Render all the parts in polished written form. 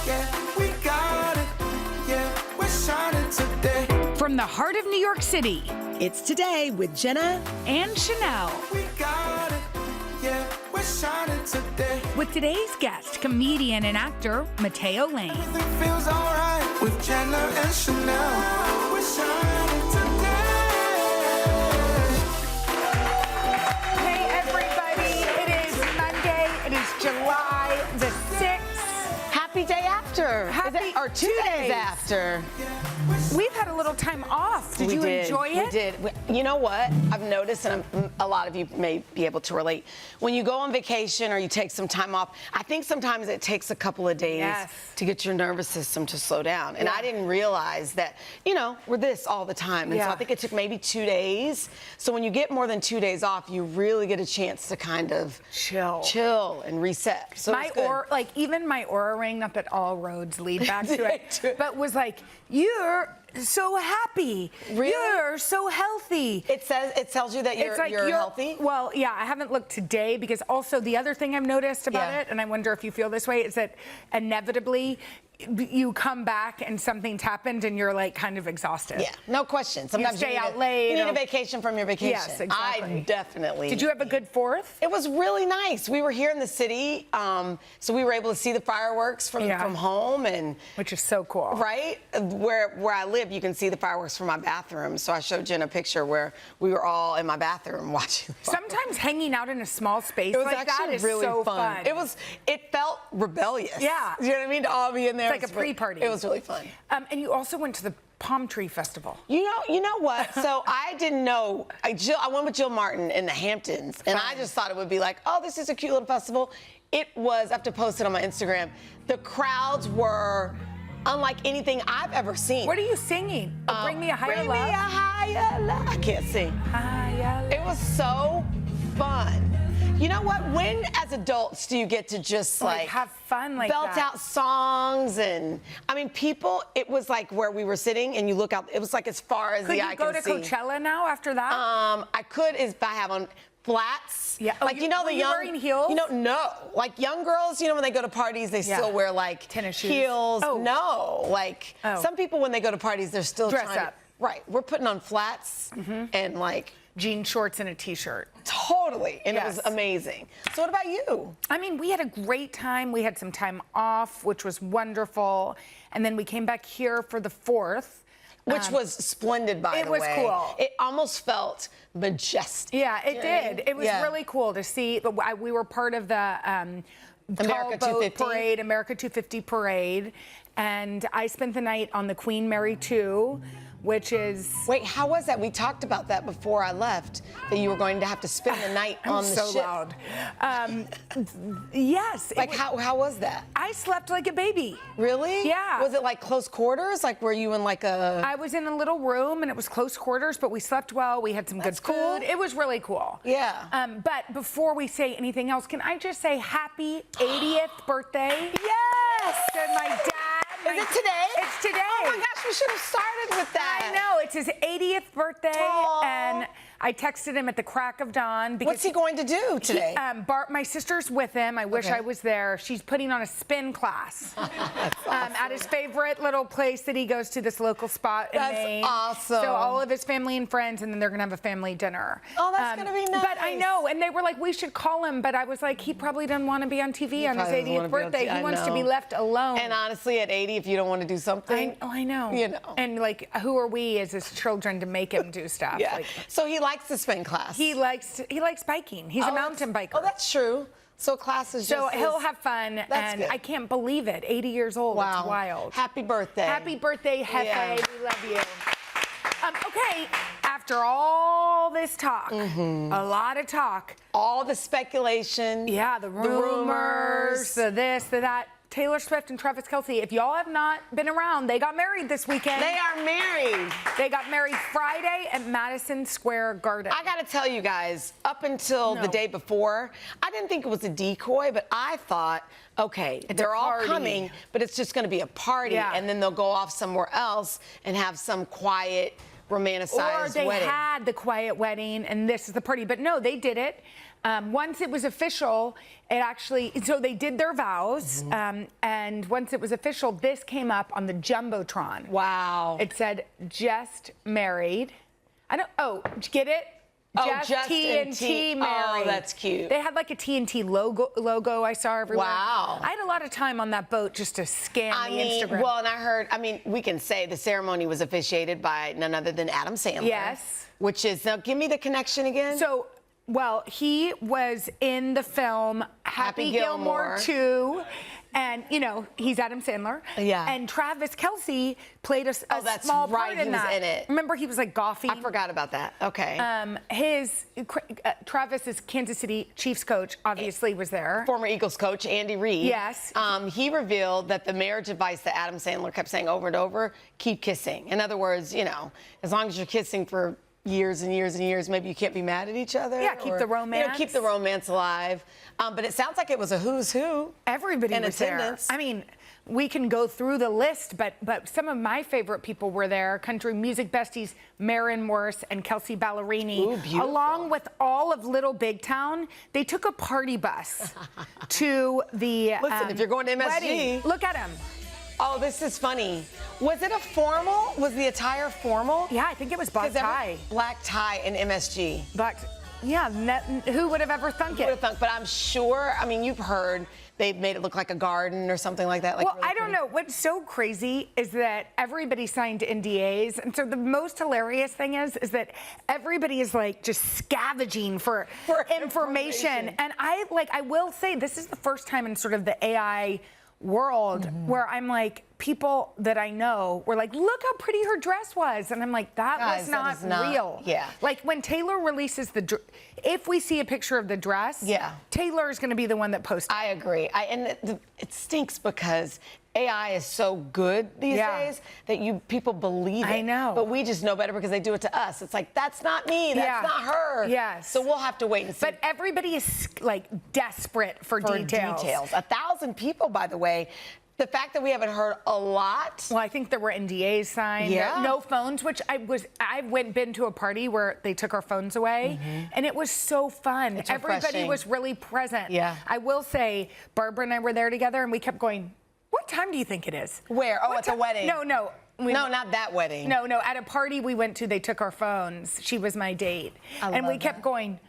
Yeah, we got it. Yeah, we're shining today. From the heart of New York City, It's Today with Jenna and Sheinelle. We got it. Yeah, we're shining today. With today's guest, comedian and actor Matteo Lane. Everything feels alright with Jenna and Sheinelle. We're shining today. Hey everybody, it is Monday. It is July the 6th. Happy day after. Happy or 2 days after. We've had a little time off. Did you enjoy it? We did. You know what? I've noticed, and a lot of you may be able to relate. When you go on vacation or you take some time off, I think sometimes it takes a couple of days to get your nervous system to slow down. And I didn't realize that, we're this all the time. And so I think it took maybe 2 days. So when you get more than 2 days off, you really get a chance to kind of chill and reset. So my even my Aura ring, not that all roads lead back to it, but was like, you're so happy. Really? You're so healthy. It tells you that you're healthy? Well, yeah, I haven't looked today because also the other thing I've noticed about it, and I wonder if you feel this way, is that inevitably you come back and something's happened and you're like kind of exhausted. Yeah, no question. Sometimes you stay out late. You need a vacation from your vacation. Yes, exactly. I definitely. Did you have a good 4th? It was really nice. We were here in the city, so we were able to see the fireworks from home, and which is so cool. Right? Where I live, you can see the fireworks from my bathroom. So I showed Jen a picture where we were all in my bathroom watching. Sometimes hanging out in a small space like that is really so fun. It felt rebellious. Yeah. You know what I mean? To all be in there. It's like a pre-party. It was really fun. And you also went to the Palm Tree Festival. You know what? So I didn't know. I went with Jill Martin in the Hamptons, and I just thought it would be like, oh, this is a cute little festival. It was. I have to post it on my Instagram. The crowds were unlike anything I've ever seen. What are you singing? Bring Me a Higher Love? Bring Me a Higher Love. I can't sing. Higher love. It was so fun. You know what? When, as adults, do you get to just like have fun like belt that? out songs? And I mean, people. It was like where we were sitting, and you look out. It was like as far as the eye can see. Could you go to Coachella now after that? I could if I have on flats. Yeah. Like the young. Wearing heels? No. Like young girls, when they go to parties, they still wear like tennis shoes. Heels. Oh. No. Like some people when they go to parties, they're still dress trying up. Right. We're putting on flats and like jean shorts and a t-shirt. Totally. And it was amazing. So what about you? I mean, we had a great time. We had some time off, which was wonderful. And then we came back here for the 4th. Which was splendid, by the way. It was cool. It almost felt majestic. Yeah, it did. It was really cool to see. We were part of the America 250 parade, America 250 parade. And I spent the night on the Queen Mary 2, which is... Wait, how was that? We talked about that before I left, that you were going to have to spend the night on the ship. so loud. Yes. Like, how was that? I slept like a baby. Really? Yeah. Was it like close quarters? Like, were you in like a... I was in a little room, and it was close quarters, but we slept well. We had some good food. It was really cool. Yeah. But before we say anything else, can I just say happy 80th birthday? Yes! To my dad. Is it today? It's today. Oh my gosh, we should have started with that. I know, it's his 80th birthday, Aww. and I texted him at the crack of dawn. Because what's he going to do today? My sister's with him. I wish I was there. She's putting on a spin class at his favorite little place that he goes to, this local spot in Maine. That's awesome. So all of his family and friends, and then they're going to have a family dinner. Oh, that's going to be nice. But I know, and they were like, we should call him, but I was like, he probably doesn't want to be on TV on his 80th birthday. He wants to be left alone. And honestly, at 80, if you don't want to do something. I know. You know. And like, who are we as his children to make him do stuff? Yeah. Like, so he likes to spin class. He likes biking. He's a mountain biker. Oh, that's true. So class is just... So he'll have fun, and good. I can't believe it. 80 years old. Wow. It's wild. Happy birthday. Happy birthday, Hefe. Yeah. We love you. Okay, after all this talk, a lot of talk. All the speculation. Yeah, the rumors, the this, the that. Taylor Swift and Travis Kelce, if y'all have not been around, they got married this weekend. They are married. They got married Friday at Madison Square Garden. I got to tell you guys, up until the day before, I didn't think it was a decoy, but I thought, okay, they're all coming, but it's just going to be a party, and then they'll go off somewhere else and have some quiet, romanticized wedding. Or they wedding. had the quiet wedding, and this is the party. But no, they did it. Once it was official, so they did their vows, and once it was official, this came up on the Jumbotron. Wow. It said, just married. Did you get it? Just TNT married. Oh, that's cute. They had like a TNT logo I saw everywhere. Wow. I had a lot of time on that boat just to scan Instagram. Well, and I heard, we can say the ceremony was officiated by none other than Adam Sandler. Yes. Which is, now give me the connection again. So, well, he was in the film Happy Gilmore 2. And, he's Adam Sandler. Yeah. And Travis Kelce played a that's small right. part in He was that. in it. Remember, he was like golfing. I forgot about that. Okay. Travis's Kansas City Chiefs coach obviously was there. Former Eagles coach Andy Reid. Yes. He revealed that the marriage advice that Adam Sandler kept saying over and over, keep kissing. In other words, as long as you're kissing for years and years and years, maybe you can't be mad at each other. Yeah, keep the romance. Keep the romance alive. But it sounds like it was a who's who. Everybody in was attendance. there. We can go through the list, but some of my favorite people were there. Country music besties Maren Morris and Kelsey Ballerini. Ooh, beautiful. Along with all of Little Big Town, they took a party bus to the Listen, if you're going to MSG. wedding. Look at him. Oh, this is funny. Was it a formal? Was the attire formal? Yeah, I think it was black tie. Black tie and MSG. Who would have ever thunk it? But I'm sure, you've heard they've made it look like a garden or something like that. Well, really I don't know. What's so crazy is that everybody signed NDAs. And so the most hilarious thing is that everybody is like just scavenging for information. And I will say this is the first time in sort of the AI world where I'm like, people that I know were like, look how pretty her dress was. And I'm like, that was not real. Yeah. Like when Taylor releases if we see a picture of the dress, Taylor is going to be the one that posts it. I agree. And it stinks because AI is so good these days that people believe it. I know. But we just know better because they do it to us. It's like, that's not me. That's not her. Yes. So we'll have to wait and see. But everybody is like desperate for details. 1,000 people, by the way. The fact that we haven't heard a lot. Well, I think there were NDAs signed. Yeah. No phones, which been to a party where they took our phones away, and it was so fun. It's Everybody refreshing. was really present. Yeah. I will say, Barbara and I were there together, and we kept going, what time do you think it is? Where? Oh, at the wedding. No. No, not that wedding. No, at a party we went to, they took our phones. She was my date. And we kept going,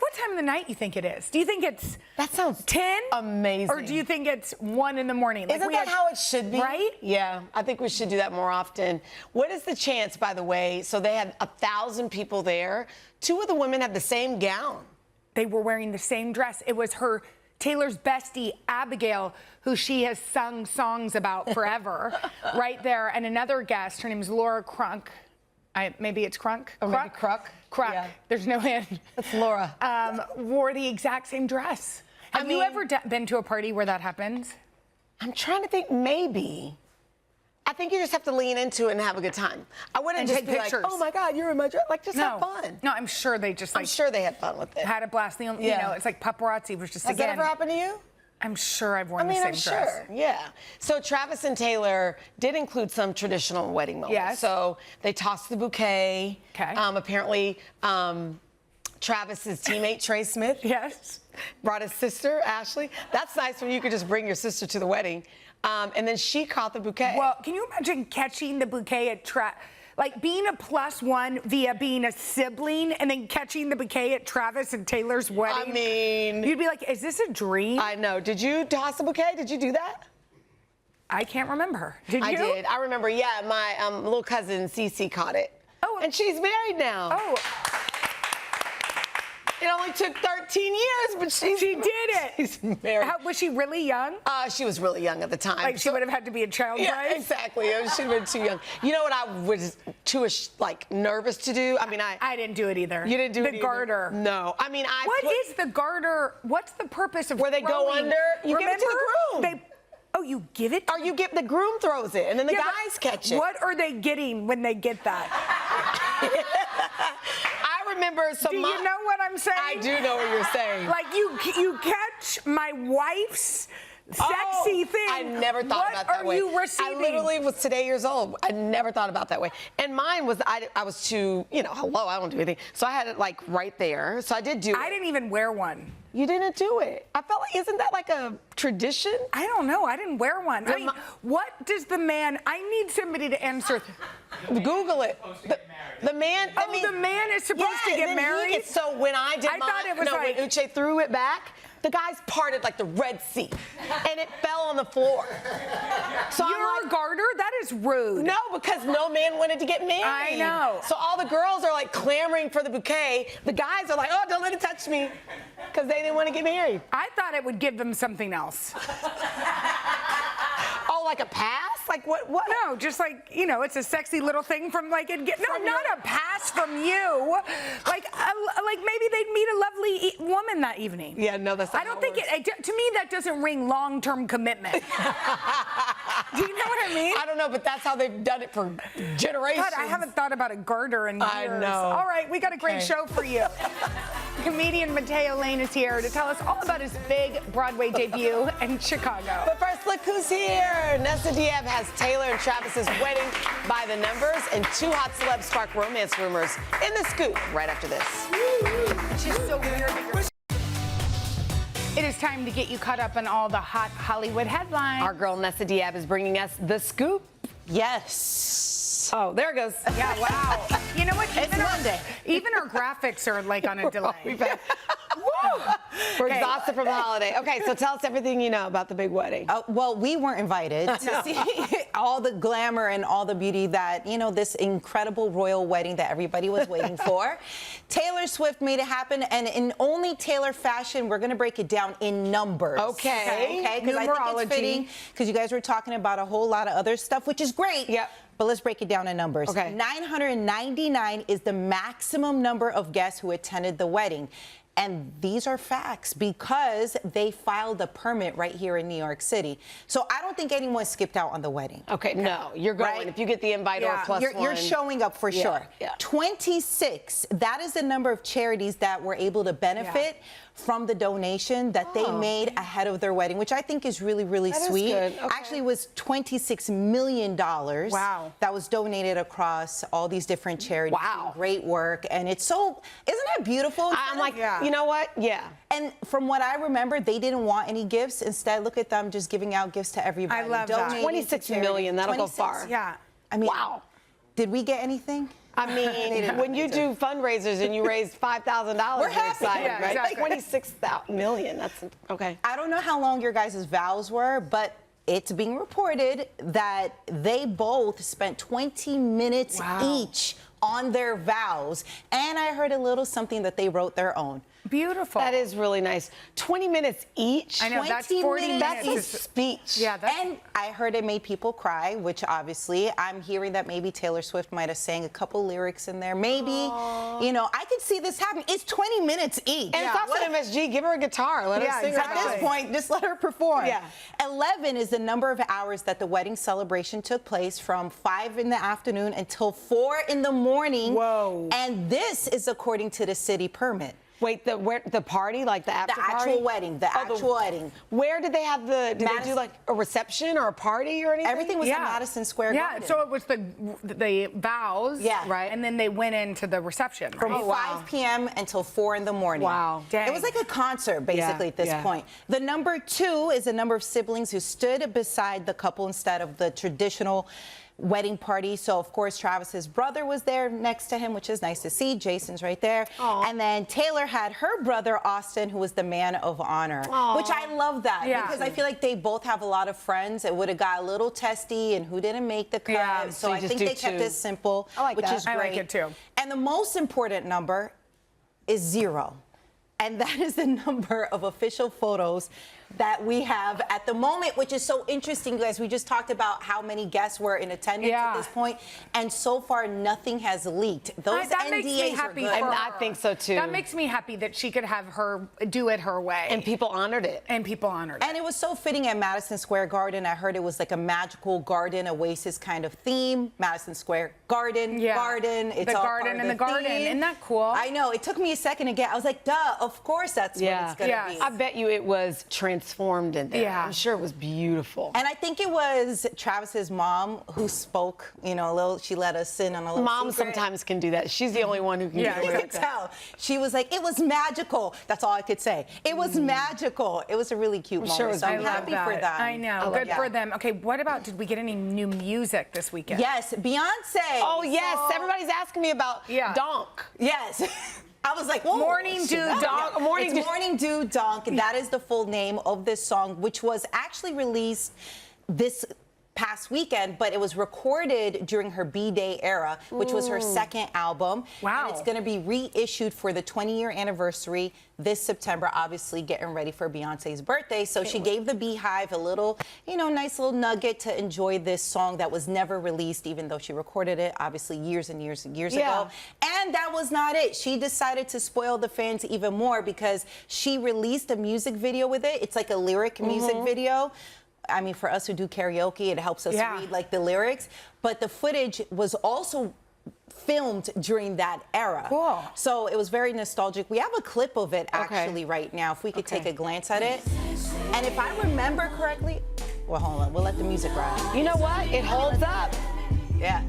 what time of the night you think it is? Do you think it's That sounds 10? amazing. Or do you think it's 1 in the morning? Isn't that how it should be? Right? Yeah, I think we should do that more often. What is the chance, by the way? So they had 1,000 people there. 2 of the women had the same gown. They were wearing the same dress. It was Taylor's bestie, Abigail, who she has sung songs about forever, right there. And another guest, her name is Laura Crunk. Maybe it's Crunk? Or maybe Cruck. Cruck. Yeah. There's no end. That's Laura. Wore the exact same dress. Have you ever been to a party where that happens? I'm trying to think, maybe. I think you just have to lean into it and have a good time. I wouldn't just take be pictures. like, oh my God, you're in my dress. Like, just have fun. No, I'm sure they just I'm sure they had fun with it. had a blast. It's like paparazzi was just Has that ever happened to you? I'm sure I've worn the same dress. Sure, yeah. So Travis and Taylor did include some traditional wedding moments. Yes. So they tossed the bouquet. Okay. Apparently, Travis's teammate, Trey Smith, brought his sister, Ashley. That's nice when you could just bring your sister to the wedding. And then she caught the bouquet. Well, can you imagine catching the bouquet at like being a +1 via being a sibling and then catching the bouquet at Travis and Taylor's wedding? You'd be like, is this a dream? I know. Did you toss the bouquet? Did you do that? I can't remember. Did you? I did. I remember, my little cousin, Cece, caught it. Oh. And she's married now. Oh. It only took 13 years, but she did it. She's married. Was she really young? She was really young at the time. Like she would have had to be a child bride? Yeah, exactly. She would have been too young. You know what I was too nervous to do? I didn't do it either. You didn't do it either? The garter. No. What is the garter? What's the purpose of where they go under? You give it to the groom. You give it? Or the groom throws it, and then the guys catch it. What are they getting when they get that? I remember Do you know what I'm saying? I do know what you're saying. Like you catch my wife's sexy thing. I never thought about that way. What are you receiving? I literally was today years old. I never thought about that way. And mine was, I was too, hello, I don't do anything. So I had it like right there. So I did do it. I didn't even wear one. You didn't do it. I felt like, isn't that like a tradition? I don't know. I didn't wear one. I mean, what does the man, I need somebody to answer. Google it. The man. Oh, the man is supposed to get married? So when I did I thought it was like. when Uche threw it back, the guys parted like the Red Sea, and it fell on the floor. So You're a garter? That is rude. No, because no man wanted to get married. I know. So all the girls are like clamoring for the bouquet. The guys are like, oh, don't let it touch me, because they didn't want to get married. I thought it would give them something else. Oh, like a pass? Like what? No, just like, it's a sexy little thing from like, not a pass from you. Like maybe they'd meet a lovely woman that evening. Yeah, no, that's not I don't think to me, that doesn't ring long-term commitment. Do you know what I mean? I don't know, but that's how they've done it for generations. God, I haven't thought about a garter in years. I know. All right, we got a great show for you. Comedian Matteo Lane is here to tell us all about his big Broadway debut in Chicago. But first, look who's here. Nessa Diab has Taylor and Travis's wedding by the numbers, and 2 hot celebs spark romance rumors in the scoop right after this. It's just so weird. It is time to get you caught up on all the hot Hollywood headlines. Our girl Nessa Diab is bringing us the scoop. Yes. Oh, there it goes. Yeah, wow. You know what? It's Monday. Even our graphics are like on a delay. We're exhausted from the holiday. Okay, so tell us everything you know about the big wedding. Well, we weren't invited to see all the glamour and all the beauty that, this incredible royal wedding that everybody was waiting for. Taylor Swift made it happen, and in only Taylor fashion, we're going to break it down in numbers. Okay. Okay, because I think it's fitting, because you guys were talking about a whole lot of other stuff, which is great. Yep. But let's break it down in numbers. Okay. 999 is the maximum number of guests who attended the wedding. And these are facts because they filed a permit right here in New York City. So I don't think anyone skipped out on the wedding. Okay, no, you're going. Right? If you get the invite or plus one. You're showing up for sure. Yeah. 26, that is the number of charities that were able to benefit from the donation that they made ahead of their wedding, which I think is really, really sweet. Is good. Okay. Actually, it was $26 million that was donated across all these different charities. Wow. Great work. And it's so, isn't that beautiful? I'm like, you know what? Yeah. And from what I remember, they didn't want any gifts. Instead, look at them just giving out gifts to everybody. I love that. 26 million, that'll go far. Yeah. I mean, wow. Did we get anything? I mean, when you do fundraisers and you raise $5,000, We're happy. excited, Yeah, right? exactly. 26 million. That's okay. I don't know how long your guys' vows were, but it's being reported that they both spent 20 minutes each on their vows. And I heard a little something that they wrote their own. Beautiful. That is really nice. 20 minutes each. I know, that's 20 40 minutes. minutes. That's a speech. Yeah, that's... And I heard it made people cry, which obviously I'm hearing that maybe Taylor Swift might have sang a couple lyrics in there. Maybe, I could see this happen. It's 20 minutes each. And it's also MSG. Give her a guitar. Let her sing. exactly. At this point, just let her perform. Yeah. 11 is the number of hours that the wedding celebration took place, from 5 in the afternoon until 4 in the morning. Whoa. And this is according to the city permit. Wait, the party, like the after The party? actual wedding, the actual wedding. Where did they have did they do like a reception or a party or anything? Everything was at Madison Square Garden. Yeah, so it was the vows, right. and then they went into the reception. From Right? 5 p.m. until 4 in the morning. Wow. Dang. It was like a concert, basically, at this point. The number 2 is the number of siblings who stood beside the couple instead of the traditional wedding party. So, of course, Travis's brother was there next to him, which is nice to see. Jason's right there. Aww. And then Taylor had her brother, Austin, who was the man of honor, Aww. which I love that because I feel like they both have a lot of friends. It would have got a little testy and who didn't make the cut. Yeah, so I think they kept it simple, which is great. I like it too. And the most important number is 0. And that is the number of official photos that we have at the moment, which is so interesting, guys. We just talked about how many guests were in attendance at this point, and so far nothing has leaked. Those that NDAs makes me happy are for good. her. I think so too. That makes me happy that she could have her do it her way. And people honored it. And people honored it. And it was so fitting at Madison Square Garden. I heard it was like a magical garden oasis kind of theme. Madison Square Garden, garden. It's the all garden part of and the garden. theme. Isn't that cool? I know. It took me a second to get. I was like, duh, of course that's what it's going to be. I bet you it was transparent. transformed in there. Yeah. I'm sure it was beautiful. And I think it was Travis's mom who spoke, you know, a little, she let us in on a little Mom secret. sometimes can do that. She's the only one who can do You it. could tell. She was like, it was magical. That's all I could say. It was magical. It was a really cute moment. sure it was so I'm beautiful. happy for them. I know. Good for them. Okay, what about, did we get any new music this weekend? Yes, Beyonce. Oh, yes. So- Everybody's asking me about Donk. Yes. I was like, whoa. Morning Dew Donk. It's Morning Dew Donk. That is the full name of this song, which was actually released this past weekend, but it was recorded during her B-Day era, which was her second album. Wow. And it's going to be reissued for the 20-year anniversary this September, obviously getting ready for Beyonce's birthday. So she gave the Beehive a little, you know, nice little nugget to enjoy this song that was never released, even though she recorded it, obviously, years and years and years ago. And that was not it. She decided to spoil the fans even more because she released a music video with it. It's like a lyric music video. I mean, for us who do karaoke, it helps us read like the lyrics. But the footage was also filmed during that era. Cool. So it was very nostalgic. We have a clip of it actually right now, if we could take a glance at it. And if I remember correctly, well, hold on, we'll let the music ride. You know what? It holds up. Yeah.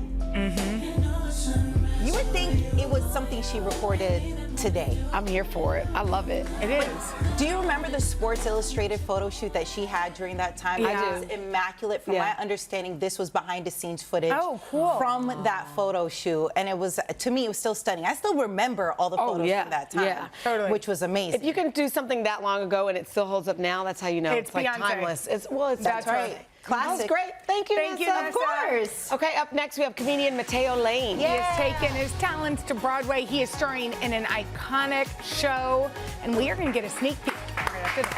You would think it was something she recorded today. I'm here for it. I love it. It is. Do you remember the Sports Illustrated photo shoot that she had during that time? Yeah. It was immaculate. From my understanding, this was behind the scenes footage from that photo shoot. And it was, to me, it was still stunning. I still remember all the photos from that time, which was amazing. If you can do something that long ago and it still holds up now, that's how you know It's like Beyonce. timeless. It's That's right. Classic. That's great. Thank you, Thank you, Nessa. Nessa. Of course. Okay, up next we have comedian Matteo Lane. He has taken his talents to Broadway. He is starring in an iconic show, and we are going to get a sneak peek right after this.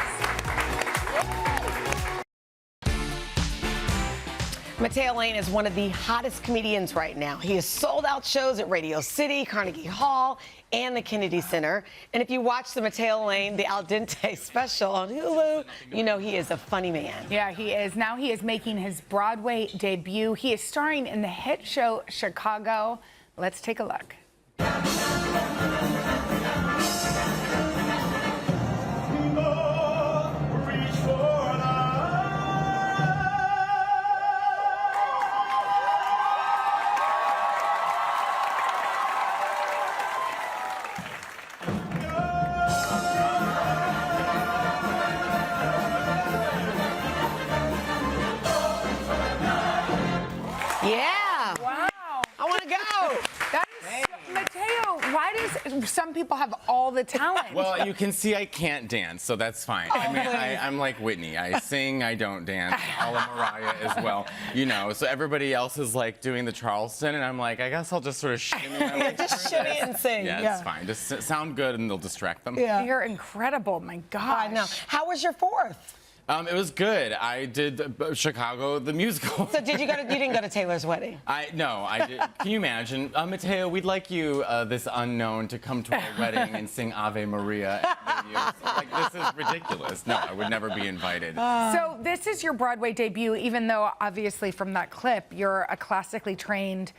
Matteo Lane is one of the hottest comedians right now. He has sold out shows at Radio City, Carnegie Hall, and the Kennedy Center. And if you watch the Matteo Lane, the Al Dente special on Hulu, you know he is a funny man. Yeah, he is. Now he is making his Broadway debut. He is starring in the hit show Chicago. Let's take a look. Yeah. Wow. I want to go. That is so, Matteo, why does some people have all the talent? Well, you can see I can't dance, so that's fine. I mean, I'm like Whitney. I sing, I don't dance. All of Mariah as well. You know, so everybody else is like doing the Charleston, and I'm like, I guess I'll just sort of shimmy my way Just through shimmy this. and sing. Yeah, it's fine. Just sound good, and they'll distract them. You're incredible. My gosh. I know. How was your fourth? It was good. I did Chicago, the musical. So did you go to, you didn't go to Taylor's wedding? No, I did. Can you imagine? Matteo, we'd like you, this unknown, to come to our wedding and sing Ave Maria at radio. So, like, this is ridiculous. No, I would never be invited. So this is your Broadway debut, even though obviously from that clip, you're a classically trained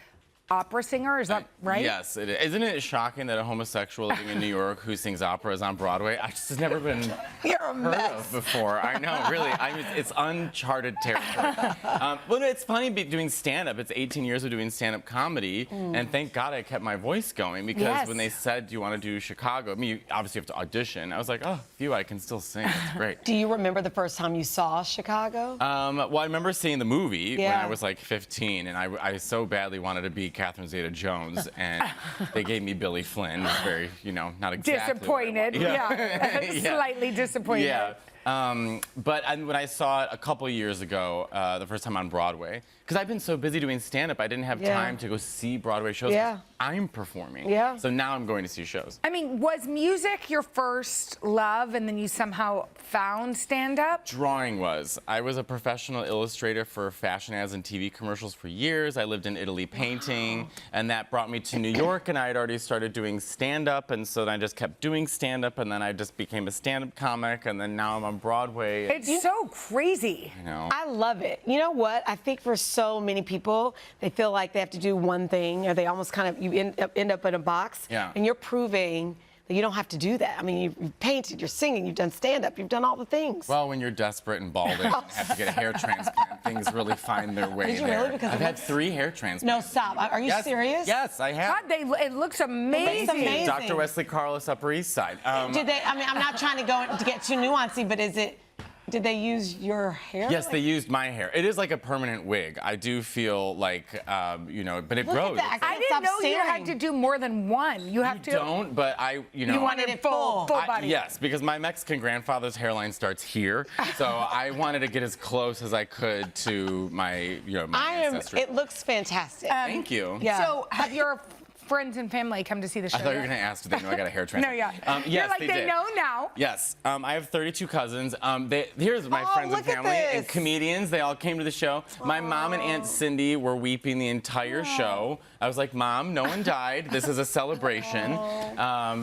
opera singer. Is that right? Yes, it is. Isn't it shocking that a homosexual living in New York who sings opera is on Broadway? I just have never been heard of before. I know, really. It's uncharted territory. Well, no, it's funny doing stand-up. It's 18 years of doing stand-up comedy, and thank God I kept my voice going because when they said, do you want to do Chicago? I mean, you obviously have to audition. I was like, oh, phew, I can still sing. It's great. Do you remember the first time you saw Chicago? Well, I remember seeing the movie when I was like 15, and I so badly wanted to be Catherine Zeta-Jones, and they gave me Billy Flynn. It was very, you know, not exactly disappointed. Slightly disappointed. Yeah. But when I saw it a couple of years ago, the first time on Broadway, because I've been so busy doing stand-up, I didn't have time to go see Broadway shows. I'm performing. So now I'm going to see shows. I mean, was music your first love and then you somehow found stand-up? Drawing was. I was a professional illustrator for fashion ads and TV commercials for years. I lived in Italy painting, and that brought me to New York, and I had already started doing stand-up, and so then I just kept doing stand-up, and then I just became a stand-up comic, and then now I'm on Broadway. It's so crazy. You know. I love it. You know what? I think for so many people, they feel like they have to do one thing, or they almost kind of, you end up in a box, and you're proving You don't have to do that. I mean, you've painted, you're singing, you've done stand-up, you've done all the things. Well, when you're desperate and balding and have to get a hair transplant, things really find their way Did you there. really? Because I've had 3 hair transplants. No, stop. Are you serious? Yes, I have. God, it looks amazing. It's amazing. Dr. Wesley Carlos, Upper East Side. Did they? I mean, I'm not trying to get too nuancy, but did they use your hair? Yes, they used my hair. It is like a permanent wig. I do feel like, you know, but it Look grows. at that. I didn't know you had to do more than one. You have to. Don't, but you know. You wanted it full body. Yes, because my Mexican grandfather's hairline starts here, so I wanted to get as close as I could to my, my ancestry. It looks fantastic. Thank you. Yeah. So have your friends and family come to see the show? I thought you were going to ask, do they know I got a hair transplant? No, yeah. Yes, You're like, they they did. know now. Yes. I have 32 cousins. Here's my friends and look at family and this. comedians. They all came to the show. My mom and Aunt Cindy were weeping the entire show. I was like, Mom, no one died. This is a celebration.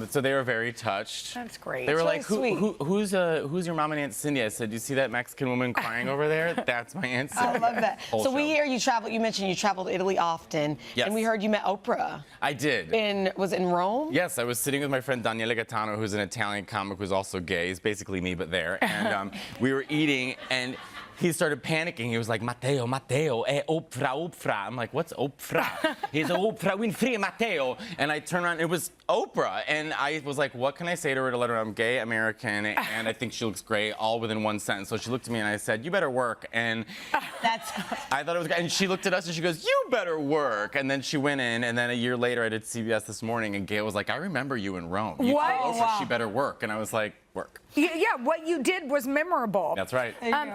So they were very touched. That's great. They were It's like, really who's your mom and Aunt Cindy? I said, do you see that Mexican woman crying over there? That's my Aunt Cindy. I love that. Whole So we show. hear you travel. You mentioned you traveled to Italy often. Yes. And we heard you met Oprah. I did. Was it in Rome? Yes, I was sitting with my friend Daniele Gaetano, who's an Italian comic who's also gay. He's basically me, but there. And we were eating, and he started panicking. He was like, Matteo, Oprah. I'm like, what's Oprah? He's Oprah Winfrey, Matteo. And I turned around, it was Oprah. And I was like, what can I say to her to let her know I'm gay, American, and I think she looks great, all within one sentence. So she looked at me and I said, you better work. And I thought it was, and she looked at us and she goes, you better work. And then she went in, and then a year later I did CBS This Morning, and Gail was like, I remember you in Rome. You What? told Oprah she better work. And I was like, work. Yeah, what you did was memorable. That's right.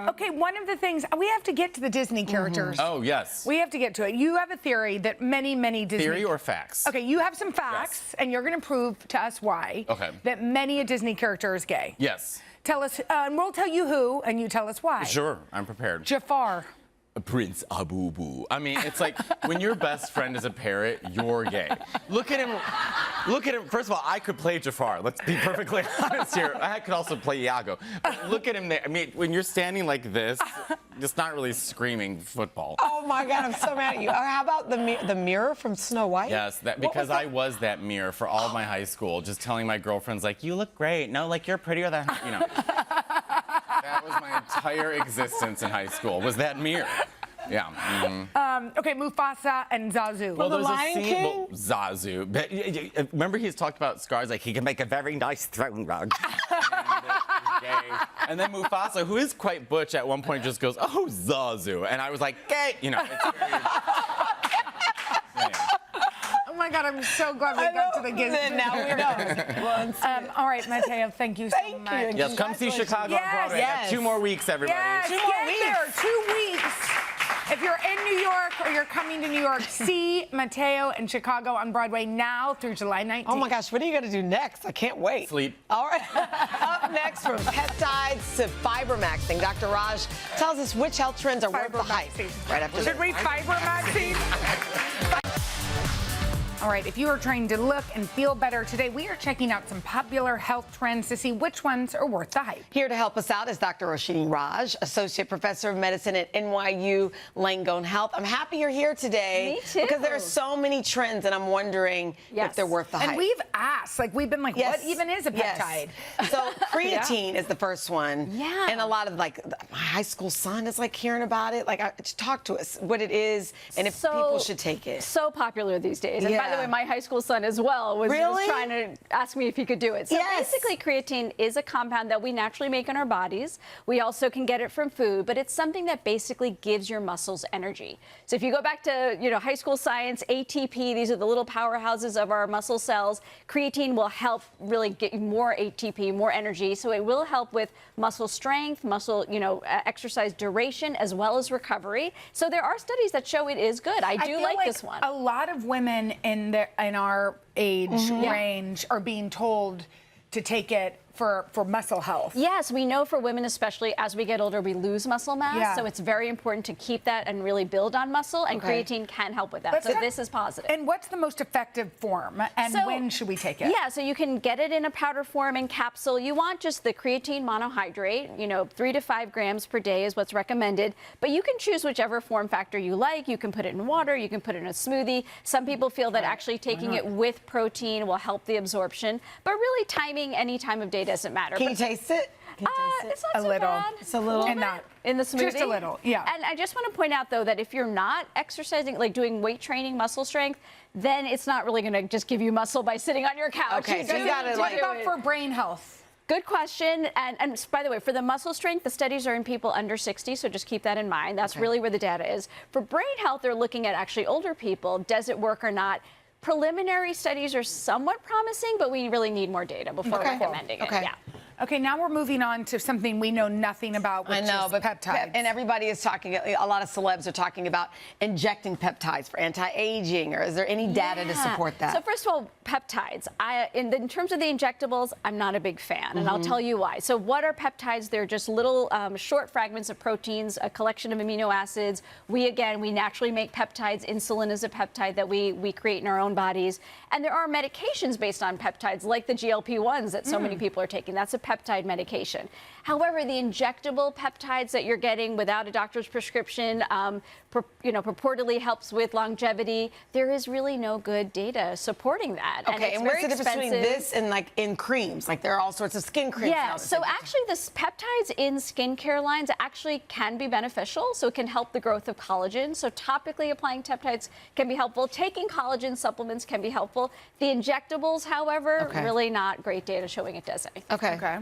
Okay, one of the things, we have to get to the Disney characters. Oh, yes. We have to get to it. You have a theory that many Disney... Theory or facts? Okay, you have some facts, and you're going to prove to us why that many a Disney character is gay. Yes. Tell us, and we'll tell you who, and you tell us why. Sure, I'm prepared. Jafar. Prince Abubu. I mean, it's like when your best friend is a parrot, you're gay. Look at him. Look at him. First of all, I could play Jafar. Let's be perfectly honest here. I could also play Iago. But look at him there. I mean, when you're standing like this, just not really screaming football. Oh my God, I'm so mad at you. Or how about the mirror from Snow White? Yes, because I was that mirror for all of my high school, just telling my girlfriends like, you look great. No, like you're prettier than, That was my entire existence in high school, was that mirror. Yeah. Mm-hmm. Okay, Mufasa and Zazu. Well, the there's Lion a scene. King? Well, Zazu. But, remember, he's talked about scars like he can make a very nice throne rug. And then Mufasa, who is quite butch, at one point just goes, "Oh, Zazu," and I was like, "Gay," It's very... Oh my God, I'm so glad we got to the Disney. Then now we know. All right, Matteo, thank you so much. you. Yes, come see Chicago on Broadway. Yes. Got 2 more weeks, everybody. Yes, 2 more get weeks. there, 2 weeks. If you're in New York or you're coming to New York, see Matteo in Chicago on Broadway now through July 19th. Oh my gosh, what are you going to do next? I can't wait. Sleep. All right. Up next, from peptides to fibermaxing, Dr. Raj tells us which health trends are worth the hype. Right after Should this. we fibermaxing? All right, if you are trying to look and feel better today, we are checking out some popular health trends to see which ones are worth the hype. Here to help us out is Dr. Roshini Raj, Associate Professor of Medicine at NYU Langone Health. I'm happy you're here today. Me too. Because there are so many trends, and I'm wondering if they're worth the hype. And we've asked, we've been like, what even is a peptide? So creatine is the first one. Yeah. And a lot of my high school son is hearing about it. Talk to us what it is and if people should take it. So popular these days. And by the way, my high school son as well was trying to ask me if he could do it. So basically, creatine is a compound that we naturally make in our bodies. We also can get it from food, but it's something that basically gives your muscles energy. So if you go back to high school science, ATP, these are the little powerhouses of our muscle cells. Creatine will help really get you more ATP, more energy. So it will help with muscle strength, muscle, exercise duration, as well as recovery. So there are studies that show it is good. I do like this one. A lot of women in our age range are being told to take it for muscle health. Yes, we know for women especially, as we get older, we lose muscle mass. So it's very important to keep that and really build on muscle, and creatine can help with that. So this is positive. And what's the most effective form, and when should we take it? Yeah, so you can get it in a powder form and capsule. You want just the creatine monohydrate, 3 to 5 grams per day is what's recommended, but you can choose whichever form factor you like. You can put it in water, you can put it in a smoothie. Some people feel that actually taking it with protein will help the absorption, but really timing any time of day doesn't matter. Can you taste it? It's not A so little. bad. It's a little. bit And not- in the smoothie. Just a little, yeah. And I just want to point out, though, that if you're not exercising, like doing weight training, muscle strength, then it's not really going to just give you muscle by sitting on your couch. Okay, so you got to What about for brain health? Good question. And by the way, for the muscle strength, the studies are in people under 60, so just keep that in mind. That's really where the data is. For brain health, they're looking at actually older people. Does it work or not? Preliminary studies are somewhat promising, but we really need more data before recommending it. Yeah. Okay, now we're moving on to something we know nothing about, which is peptides. And everybody is talking, a lot of celebs are talking about injecting peptides for anti-aging, or is there any data to support that? So first of all, peptides. In terms of the injectables, I'm not a big fan, and I'll tell you why. So what are peptides? They're just little short fragments of proteins, a collection of amino acids. We naturally make peptides. Insulin is a peptide that we create in our own bodies. And there are medications based on peptides, like the GLP-1s that so many people are taking. That's a peptide medication. However, the injectable peptides that you're getting without a doctor's prescription, purportedly helps with longevity. There is really no good data supporting that. Okay, and what's the difference between this and like in creams? Like there are all sorts of skin creams. Yeah, so actually the peptides in skincare lines actually can be beneficial. So it can help the growth of collagen. So topically applying peptides can be helpful. Taking collagen supplements can be helpful. The injectables, however, really not great data showing it does anything. Okay.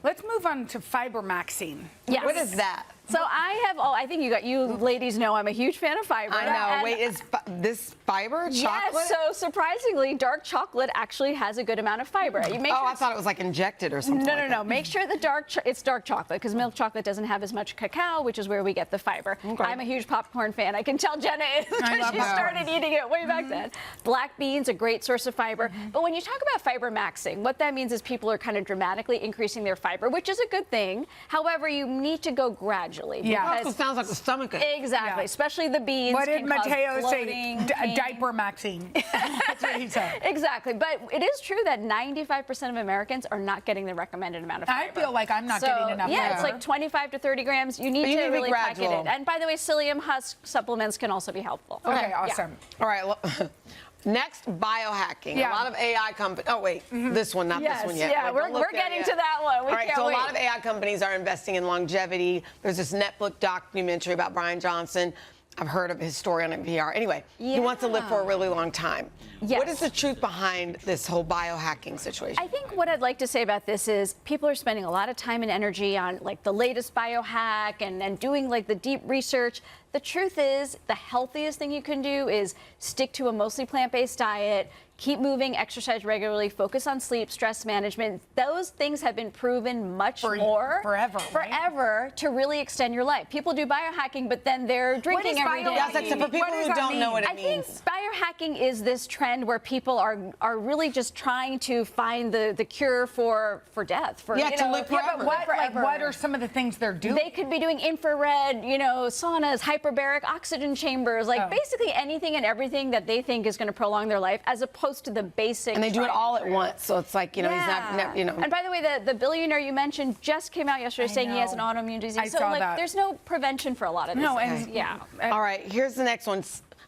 Let's move on to fiber maxing. Yes. What is that? So I think you ladies know I'm a huge fan of fiber. I know. And Wait, is this fiber chocolate? Yes, so surprisingly, dark chocolate actually has a good amount of fiber. I thought it was like injected or something. No. Make sure it's dark chocolate, because milk chocolate doesn't have as much cacao, which is where we get the fiber. Okay. I'm a huge popcorn fan. I can tell Jenna is because she started eating it way back then. Black beans, a great source of fiber. But when you talk about fiber maxing, what that means is people are kind of dramatically increasing their fiber, which is a good thing. However, you need to go gradually. Yeah. It sounds like a stomachache. Exactly, especially the beans. What did Matteo say? Bloating, Diaper maxing. That's what he said. Exactly, but it is true that 95% of Americans are not getting the recommended amount of fiber. I feel like I'm not getting enough Yeah, fiber. it's like 25 to 30 grams. You need to really pack it in. And by the way, psyllium husk supplements can also be helpful. Okay, awesome. All right. Next, biohacking. Yeah. A lot of AI companies. Oh, wait. This one, not this one yet. Yeah, Wait, we're getting to that one. All right, so a lot of AI companies are investing in longevity. There's this Netflix documentary about Brian Johnson. I've heard of his story on NPR. Anyway, he wants to live for a really long time. Yes. What is the truth behind this whole biohacking situation? I think what I'd like to say about this is people are spending a lot of time and energy on like the latest biohack and doing like the deep research. The truth is the healthiest thing you can do is stick to a mostly plant-based diet, keep moving, exercise regularly, focus on sleep, stress management. Those things have been proven forever to really extend your life. People do biohacking, but then they're drinking every day. Yes, except for people who don't know what it means. I think biohacking is this trend where people are really just trying to find the cure for death. To live forever. What are some of the things they're doing? They could be doing infrared, saunas, hyperbaric oxygen chambers, basically anything and everything that they think is going to prolong their life, as opposed to the basic. And they do it all at once, so it's like, he's not, And by the way, the billionaire you mentioned just came out yesterday saying he has an autoimmune disease. I saw that. There's no prevention for a lot of this. No, and all right, here's the next one.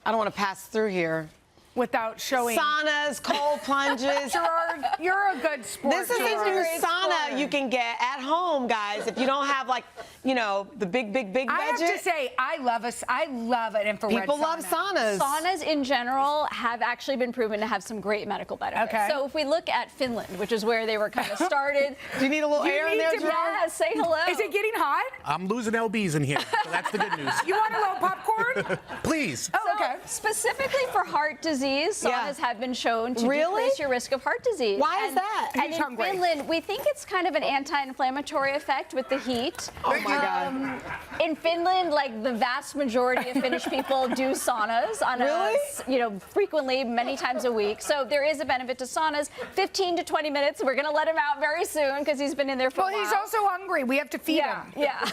I don't want to pass through here. Without showing saunas, cold plunges. Gerard, you're a good sport. This is a new sauna you can get at home, guys. If you don't have the big budget. I have to say, I love an infrared People sauna. love saunas. Saunas in general have actually been proven to have some great medical benefits. Okay. So if we look at Finland, which is where they were kind of started. Do you need a little air in there, Gerard? Yeah, say hello. Is it getting hot? I'm losing LBs in here, so that's the good news. You want a little popcorn? Please. Oh, Okay. Specifically for heart disease, saunas have been shown to decrease your risk of heart disease. Why is that? And in Finland, we think it's kind of an anti-inflammatory effect with the heat. Oh my God. In Finland, like the vast majority of Finnish people do saunas on frequently, many times a week. So there is a benefit to saunas. 15 to 20 minutes. We're going to let him out very soon because he's been in there for a while. Well, he's also hungry. We have to feed him. Yeah.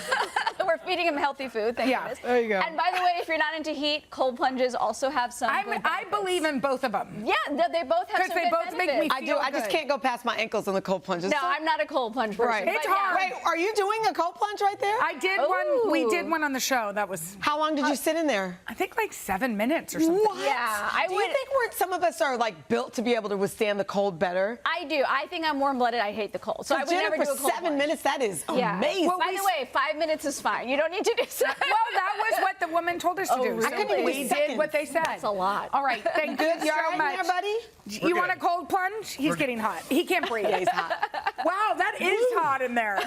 We're feeding him healthy food. Thank goodness. There you go. And by the way, if you're not into heat, cold plunges also have some. I believe in both of them. Yeah, they both have some they good both make me benefits. I do. I just can't go past my ankles in the cold plunges. No, I'm not a cold plunge person. Right. It's hard. Wait, are you doing a cold plunge right there? I did one. We did one on the show. That was. How long did you sit in there? I think like 7 minutes or something. What? Yeah, Do you think some of us are like built to be able to withstand the cold better? I do. I think I'm warm-blooded. I hate the cold. So I would Jenna, never do a for cold 7 plunge. minutes, that is amazing. Well, by the way, 5 minutes is fine. You don't need to do so. Well, that was what the woman told us to do. really? So I couldn't even we do did seconds. what they said. That's a lot. All right, thank you You all so right much. in there, buddy? You want a cold plunge? He's getting hot. He can't breathe. Yeah, he's hot. Wow, that is hot in there.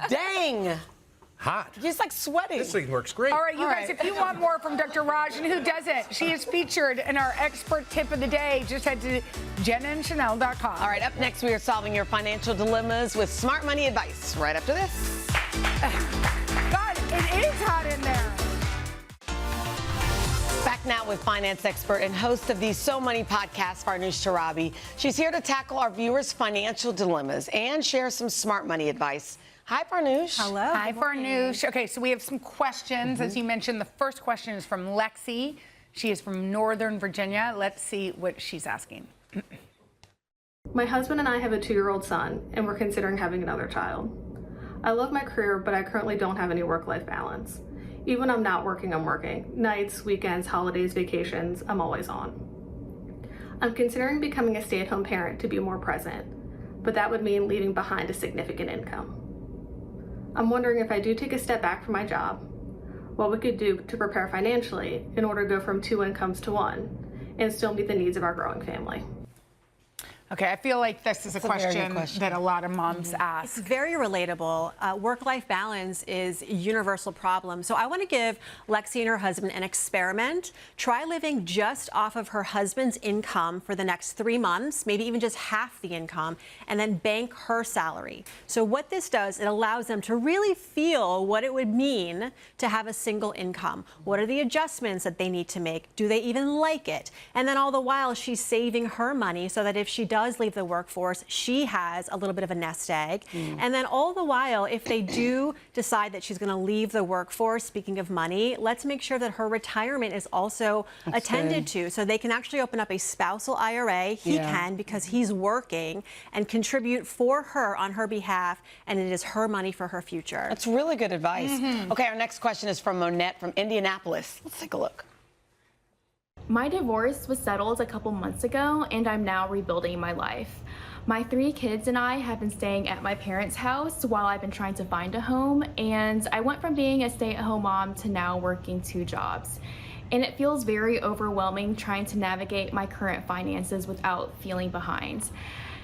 Dang. Hot. He's like sweating. This thing works great. All right, you guys, if you want more from Dr. Raj, and who doesn't, she is featured in our expert tip of the day. Just head to JennaandSheinelle.com. All right, up next, we are solving your financial dilemmas with smart money advice right after this. God, it is hot in there. Back now with finance expert and host of the So Money podcast, Farnoosh Torabi. She's here to tackle our viewers' financial dilemmas and share some smart money advice. Hi, Farnoosh. Hello. Hi, Farnoosh. Okay, so we have some questions. As you mentioned, the first question is from Lexi. She is from Northern Virginia. Let's see what she's asking. My husband and I have a 2-year-old son, and we're considering having another child. I love my career, but I currently don't have any work-life balance. Even when I'm not working, I'm working. Nights, weekends, holidays, vacations, I'm always on. I'm considering becoming a stay-at-home parent to be more present, but that would mean leaving behind a significant income. I'm wondering if I do take a step back from my job, what we could do to prepare financially in order to go from 2 incomes to 1 and still meet the needs of our growing family. Okay, I feel like this is a very good question question. that a lot of moms ask. It's very relatable. Work-life balance is a universal problem. So I want to give Lexi and her husband an experiment. Try living just off of her husband's income for the next 3 months, maybe even just half the income, and then bank her salary. So what this does, it allows them to really feel what it would mean to have a single income. What are the adjustments that they need to make? Do they even like it? And then all the while, she's saving her money so that if she does leave the workforce, she has a little bit of a nest egg. And then all the while, if they do decide that she's going to leave the workforce, speaking of money, let's make sure that her retirement is also attended to. So they can actually open up a spousal IRA. He can, because he's working, and contribute for her on her behalf, and it is her money for her future. That's really good advice. Okay, our next question is from Monette from Indianapolis. Let's take a look. My divorce was settled a couple months ago, and I'm now rebuilding my life. My 3 kids and I have been staying at my parents' house while I've been trying to find a home, and I went from being a stay-at-home mom to now working 2 jobs. And it feels very overwhelming trying to navigate my current finances without feeling behind.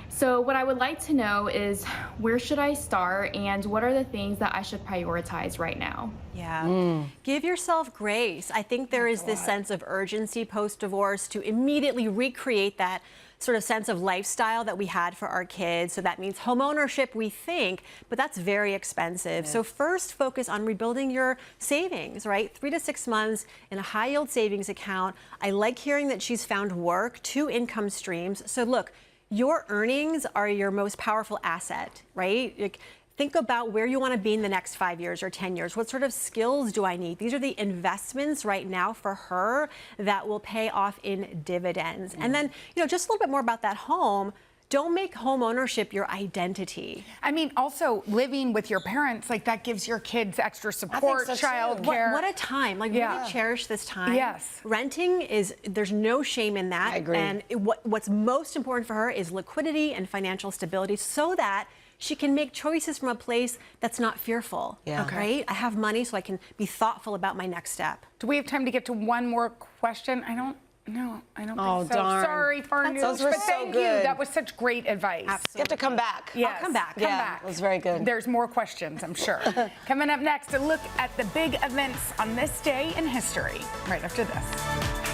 So what I would like to know is, where should I start, and what are the things that I should prioritize right now? Yeah. Give yourself grace. I think there is this sense of urgency post-divorce to immediately recreate that sort of sense of lifestyle that we had for our kids. So that means home ownership, we think, but that's very expensive. So first focus on rebuilding your savings, right? 3 to 6 months in a high yield savings account. I like hearing that she's found work, 2 income streams. So look, your earnings are your most powerful asset, right? Like, think about where you want to be in the next 5 years or 10 years. What sort of skills do I need? These are the investments right now for her that will pay off in dividends. And then, just a little bit more about that home. Don't make home ownership your identity. I mean, also living with your parents, like that gives your kids extra support, childcare. What a time. Like, really cherish this time. Yes. Renting there's no shame in that. I agree. And what's most important for her is liquidity and financial stability so that she can make choices from a place that's not fearful. Yeah. Okay. Right? I have money so I can be thoughtful about my next step. Do we have time to get to one more question? I don't think so. Darn. Sorry, Farnoosh, Those were but so thank you. good. That was such great advice. Absolutely. You have to come back. Yes. I'll come back. Come back. It was very good. There's more questions, I'm sure. Coming up next, a look at the big events on this day in history, right after this.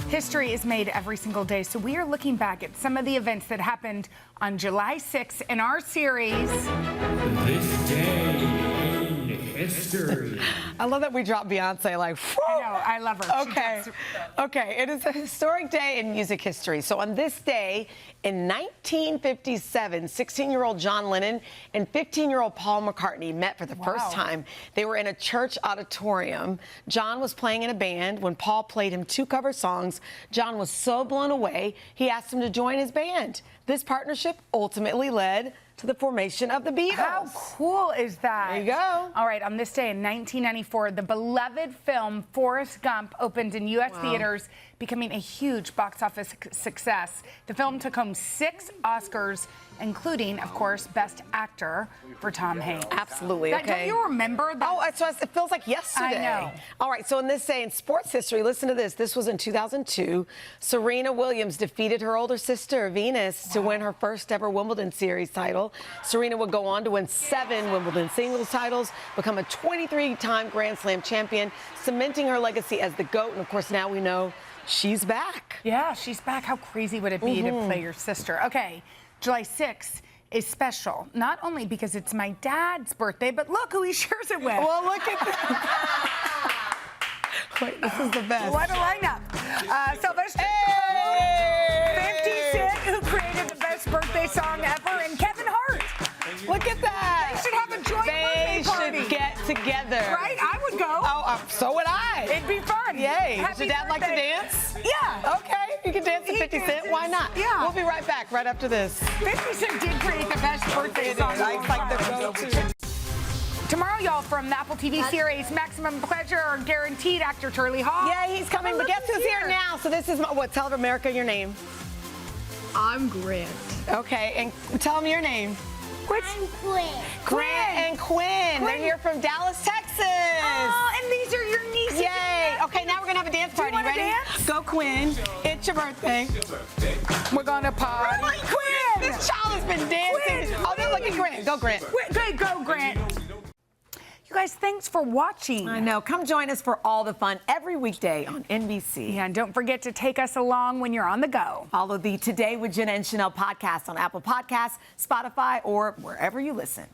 History is made every single day, so we are looking back at some of the events that happened on July 6th in our series. This day in history. I love that we dropped Beyonce like, whew. I know, I love her. Okay, it is a historic day in music history. So on this day in 1957, 16-year-old John Lennon and 15-year-old Paul McCartney met for the first time. They were in a church auditorium. John was playing in a band. When Paul played him 2 cover songs, John was so blown away, he asked him to join his band. This partnership ultimately led to the formation of the Beatles. How cool is that? There you go. All right, on this day in 1994, the beloved film Forrest Gump opened in U.S. theaters, becoming a huge box office success. The film took home 6 Oscars, including, of course, Best Actor for Tom Hanks. Absolutely, Don't you remember that? Oh, so it feels like yesterday. I know. All right, so in this day in sports history, listen to this. This was in 2002. Serena Williams defeated her older sister, Venus, to win her first ever Wimbledon Series title. Serena would go on to win 7 Wimbledon singles titles, become a 23-time Grand Slam champion, cementing her legacy as the GOAT. And, of course, now we know she's back. Yeah, she's back. How crazy would it be to play your sister? Okay, July 6th is special, not only because it's my dad's birthday, but look who he shares it with. Well, look at this. Wait, this is the best. What a lineup. Sylvester, 50 Cent, who created the best birthday song ever, and Kevin Hart. Look at that. They should have a joint birthday party. They should get together. Right? I would go. Oh, so would I. It'd be fun. Yay. Happy Does your dad like to birthday. dance? Yeah. Okay, you can dance to 50 Cent. Why not? Yeah. We'll be right back right after this. 50 Cent did create the best birthday song. I like the go-to. Tomorrow, y'all, from the Apple TV series Maximum Pleasure, guaranteed actor Turley Hall. Yeah, he's coming, but guess who's here now? So this is, tell America your name. I'm Grant. Okay, and tell them your name. I'm Quinn. Grant and Quinn. They're here from Dallas, Texas. Oh, and these are your nieces. Yay. Okay, now we're going to have a dance party. wanna Ready? dance? Go, Quinn. It's your birthday. We're going to party. Really? Quinn! This child has been dancing. Quinn, Oh, then look at Grant. Go, Grant. Good, go, Grant. You guys, thanks for watching. I know. Come join us for all the fun every weekday on NBC. Yeah, and don't forget to take us along when you're on the go. Follow the Today with Jenna and Sheinelle podcast on Apple Podcasts, Spotify, or wherever you listen.